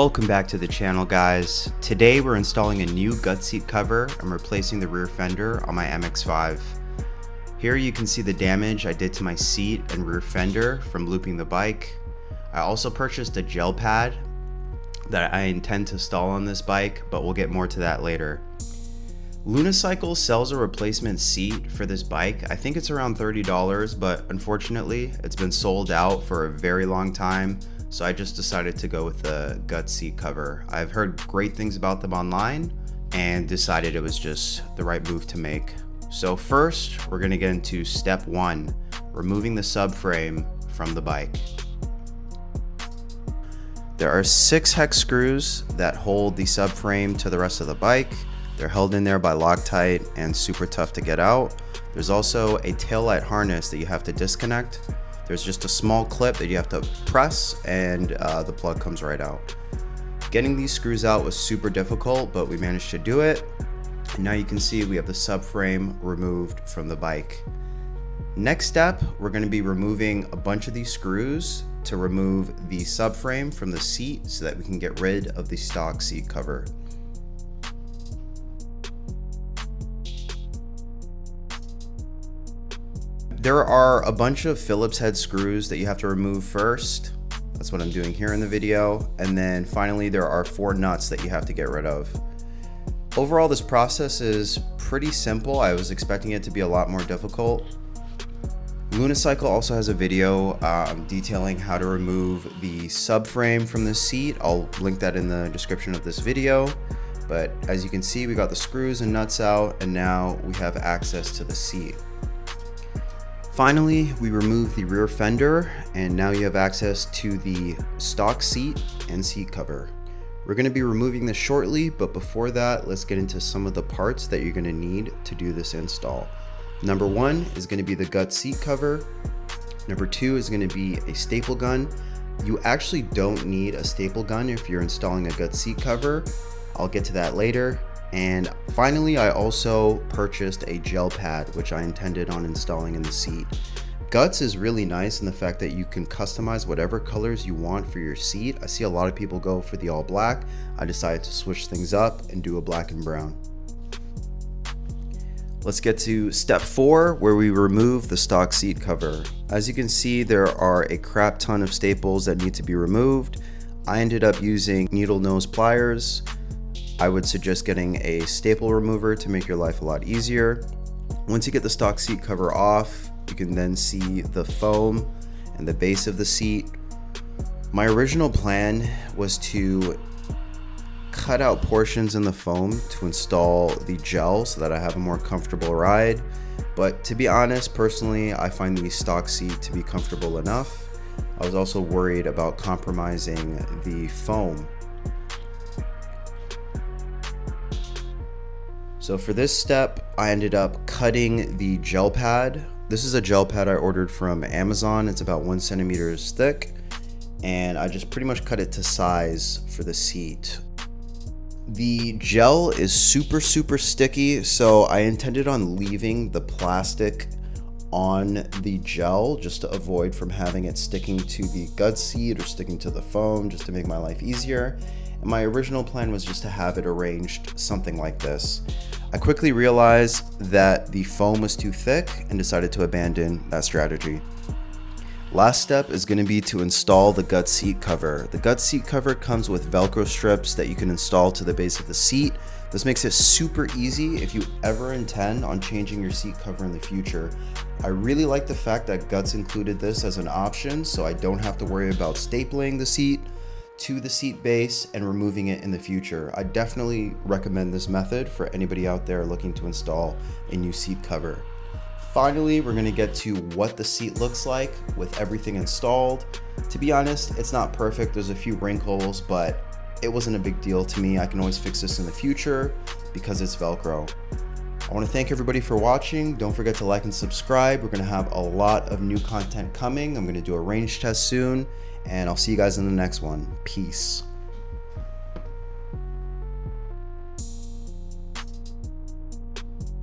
Welcome back to the channel, guys. Today we're installing a new gut seat cover and replacing the rear fender on my MX-5. Here you can see the damage I did to my seat and rear fender from looping the bike. I also purchased a gel pad that I intend to install on this bike, but we'll get more to that later. Lunicycle sells a replacement seat for this bike. I think it's around $30, but unfortunately it's been sold out for a very long time. So I just decided to go with the gut seat cover. I've heard great things about them online and decided it was just the right move to make. So first, we're gonna get into step one, removing the subframe from the bike. There are 6 hex screws that hold the subframe to the rest of the bike. They're held in there by Loctite and super tough to get out. There's also a taillight harness that you have to disconnect. There's just a small clip that you have to press and the plug comes right out. Getting these screws out was super difficult, but we managed to do it. And now you can see we have the subframe removed from the bike. Next step, we're going to be removing a bunch of these screws to remove the subframe from the seat so that we can get rid of the stock seat cover. There are a bunch of Phillips head screws that you have to remove first. That's what I'm doing here in the video. And then finally, there are 4 nuts that you have to get rid of. Overall, this process is pretty simple. I was expecting it to be a lot more difficult. Lunicycle also has a video detailing how to remove the subframe from the seat. I'll link that in the description of this video. But as you can see, we got the screws and nuts out, and now we have access to the seat. Finally, we remove the rear fender, and now you have access to the stock seat and seat cover. We're going to be removing this shortly, but before that, let's get into some of the parts that you're going to need to do this install. Number 1 is going to be the gut seat cover. Number 2 is going to be a staple gun. You actually don't need a staple gun if you're installing a gut seat cover. I'll get to that later. And finally, I also purchased a gel pad, which I intended on installing in the seat. Guts is really nice in the fact that you can customize whatever colors you want for your seat. I see a lot of people go for the all black. I decided to switch things up and do a black and brown. Let's get to step 4, where we remove the stock seat cover. As you can see, there are a crap ton of staples that need to be removed. I ended up using needle nose pliers. I would suggest getting a staple remover to make your life a lot easier. Once you get the stock seat cover off, you can then see the foam and the base of the seat. My original plan was to cut out portions in the foam to install the gel so that I have a more comfortable ride. But to be honest, personally, I find the stock seat to be comfortable enough. I was also worried about compromising the foam. So for this step, I ended up cutting the gel pad. This is a gel pad I ordered from Amazon. It's about 1 centimeter thick, and I just pretty much cut it to size for the seat. The gel is super sticky, so I intended on leaving the plastic on the gel just to avoid from having it sticking to the gut seat or sticking to the foam, just to make my life easier. And my original plan was just to have it arranged something like this. I quickly realized that the foam was too thick and decided to abandon that strategy. Last step is going to be to install the gut seat cover. The gut seat cover comes with Velcro strips that you can install to the base of the seat. This makes it super easy if you ever intend on changing your seat cover in the future. I really like the fact that Guts included this as an option, so I don't have to worry about stapling the seat to the seat base and removing it in the future. I definitely recommend this method for anybody out there looking to install a new seat cover. Finally, we're going to get to what the seat looks like with everything installed. To be honest, it's not perfect. There's a few wrinkles, but it wasn't a big deal to me. I can always fix this in the future because it's Velcro. I want to thank everybody for watching. Don't forget to like and subscribe. We're going to have a lot of new content coming. I'm going to do a range test soon, and I'll see you guys in the next one. Peace.